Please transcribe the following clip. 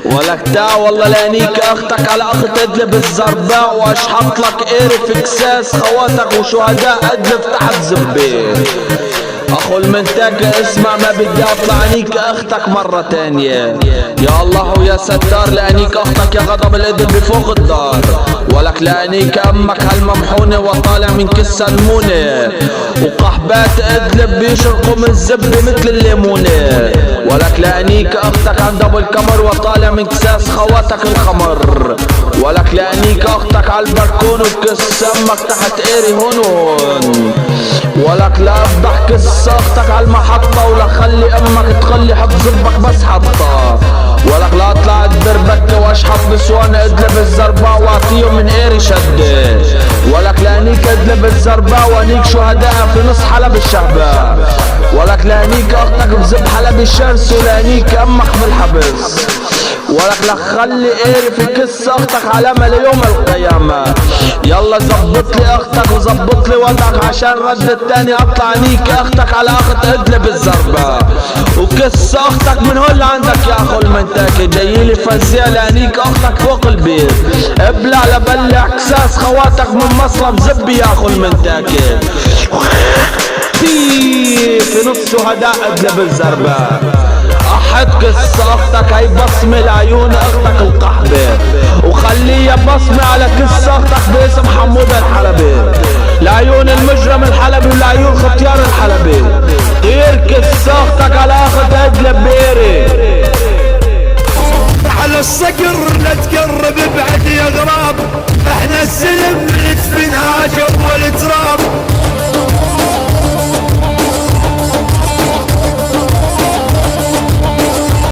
ولك تا والله لانيك اختك على اخت ادلب الزرباء، واشحط لك قيري في كساس خواتك وشهداء ادلب تحت زبي. اخو المنتاج اسمع ما بدي اطلع عنيك اختك مرة تانية. يا الله ويا ستار لانيك اختك يا غضب الادب بفوق الدار. ولك لانيك امك هالممحونة وطالع من كس المونة، وقحبات ادلب بيشرقوا من الزبة مثل الليمونة. ولك لانيك اختك عند ابو الكمر وطالع من كساس خواتك الخمر. ولك لانيك اختك على البركون وكس امك تحت قيري هون وهون. ولك لا افضح كس اختك على المحطة، ولا خلي امك تخلي حط زبك بس حطة. ولك لا اطلع ادبر بكة واشحط نسوان ادلب الزرباء واعطيهم من قيري شدة. ولك لانيك ادلب الزرباء وانيك شهداء في نص حلب الشهباء. ولك لانيك اختك بزب حلب الشرس، ولانيك امك بالحبس. ولك لا خلي قيري في كس اختك علامة ليوم القيامة. يلا زبط لي اختك وزبط لي وضعك عشان رد التاني اطلع عنيك اختك على اخت ادلب الزرباء. وكس اختك من هون لعندك يا اخو المنتاكي، جايلي فزيع لانيك اختك فوق البيت. ابلع لبلع كساس خواتك من مصلب زبي يا اخو المنتاكي. في نص شهداء ادلب الزرباء. احد كس اختك هي بصمة لعيون اختك القحبة، وخليها بصمة على كس اختك باسم حمود الحلبي، لعيون المجرم الحلبي ولعيون ختيار الحلبي. طير كس اختك على